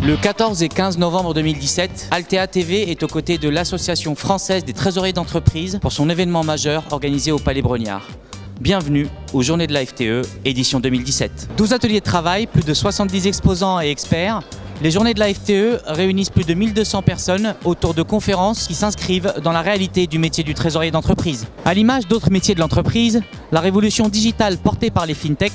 Le 14 et 15 novembre 2017, Altea TV est aux côtés de l'Association française des trésoriers d'entreprise pour son événement majeur organisé au Palais Brongniart. Bienvenue aux Journées de la FTE, édition 2017. 12 ateliers de travail, plus de 70 exposants et experts. Les Journées de la FTE réunissent plus de 1200 personnes autour de conférences qui s'inscrivent dans la réalité du métier du trésorier d'entreprise. À l'image d'autres métiers de l'entreprise, la révolution digitale portée par les fintech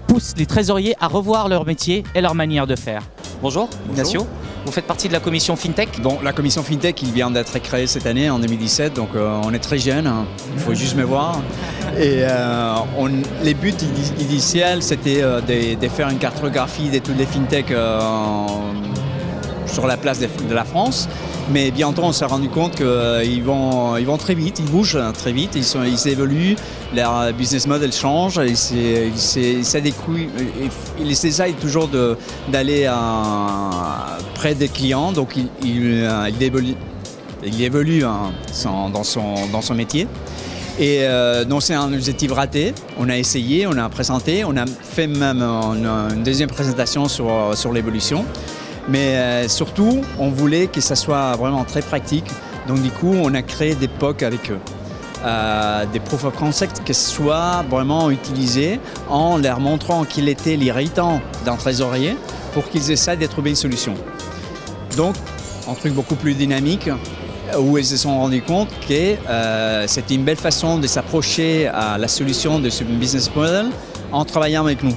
pousse les trésoriers à revoir leur métier et leur manière de faire. Bonjour, Ignacio. Vous faites partie de la commission FinTech? Bon, la commission FinTech, il vient d'être créée cette année, en 2017, donc on est très jeune, hein. Il faut juste me voir. Et les buts initiaux, c'était de faire une cartographie de toutes les FinTech sur la place de la France. Mais bientôt, on s'est rendu compte qu'ils vont très vite, ils bougent très vite, ils évoluent, leur business model change, ils essayent toujours d'aller près des clients, donc il évolue dans son métier. Et donc c'est un objectif raté, on a essayé, on a présenté, on a fait même une deuxième présentation sur l'évolution. Mais surtout, on voulait que ça soit vraiment très pratique. Donc du coup, on a créé des POC avec eux. Des proof of concept qui soient vraiment utilisés en leur montrant quel était l'irritant d'un trésorier pour qu'ils essaient de trouver une solution. Donc, un truc beaucoup plus dynamique où ils se sont rendus compte que c'était une belle façon de s'approcher à la solution de ce business model en travaillant avec nous.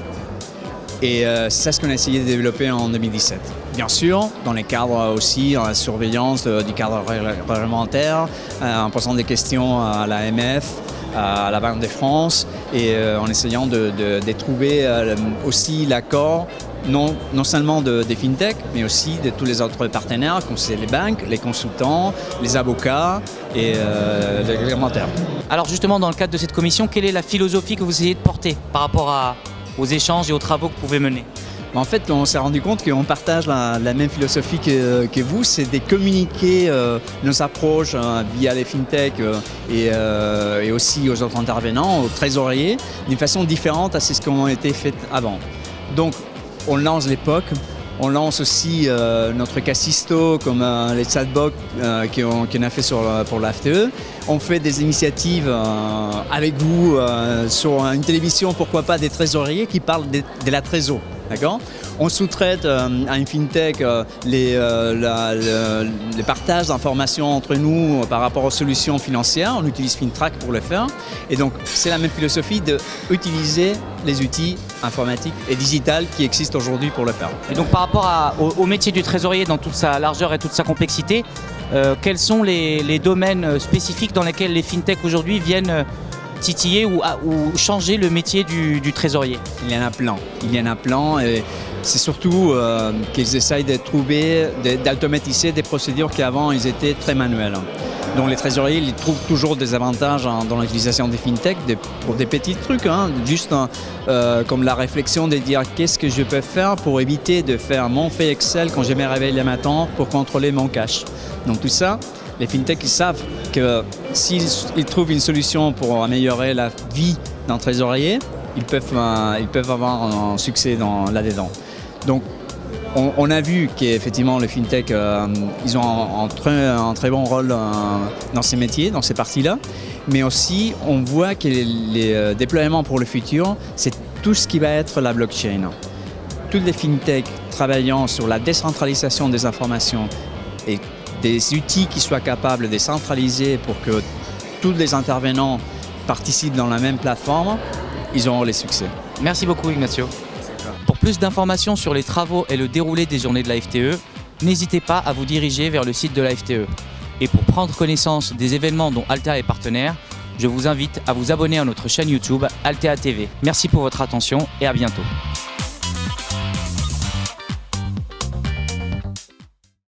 Et c'est ce qu'on a essayé de développer en 2017. Bien sûr, dans les cadres aussi, en surveillance du cadre réglementaire, en posant des questions à l'AMF, à la Banque de France, et en essayant de trouver aussi l'accord, non seulement des FinTech, mais aussi de tous les autres partenaires, comme c'est les banques, les consultants, les avocats et les réglementaires. Alors justement, dans le cadre de cette commission, quelle est la philosophie que vous essayez de porter par rapport aux échanges et aux travaux que vous pouvez mener? En fait, on s'est rendu compte qu'on partage la même philosophie que vous, c'est de communiquer nos approches via les FinTech et aussi aux autres intervenants, aux trésoriers, d'une façon différente à ce qui a été fait avant. Donc, on lance les POC, on lance aussi notre Cassisto comme les chatbots qu'on a fait pour la FTE. On fait des initiatives avec vous sur une télévision, pourquoi pas des trésoriers qui parlent de la trésor. D'accord ? On sous-traite à une FinTech les partages d'informations entre nous par rapport aux solutions financières. On utilise FinTrack pour le faire. Et donc, c'est la même philosophie d'utiliser les outils informatiques et digitales qui existent aujourd'hui pour le faire. Et donc, par rapport au métier du trésorier dans toute sa largeur et toute sa complexité, quels sont les domaines spécifiques dans lesquels les FinTech aujourd'hui viennent titiller ou changer le métier du trésorier? Il y en a plein et c'est surtout qu'ils essayent de trouver, d'automatiser des procédures qui avant ils étaient très manuelles. Donc les trésoriers ils trouvent toujours des avantages dans l'utilisation des FinTech pour des petits trucs, juste comme la réflexion de dire qu'est-ce que je peux faire pour éviter de faire mon fait Excel quand je me réveille le matin pour contrôler mon cash. Donc tout ça, les FinTech ils savent que s'ils trouvent une solution pour améliorer la vie d'un trésorier, ils peuvent avoir un succès là-dedans. Donc on a vu qu'effectivement les FinTech ils ont un très bon rôle dans ces métiers, dans ces parties-là, mais aussi on voit que les déploiements pour le futur, c'est tout ce qui va être la blockchain. Toutes les FinTech travaillant sur la décentralisation des informations et des outils qui soient capables de centraliser pour que tous les intervenants participent dans la même plateforme, ils auront les succès. Merci beaucoup Ignacio. Pour plus d'informations sur les travaux et le déroulé des Journées de la FTE, n'hésitez pas à vous diriger vers le site de la FTE. Et pour prendre connaissance des événements dont Altea est partenaire, je vous invite à vous abonner à notre chaîne YouTube Altea TV. Merci pour votre attention et à bientôt.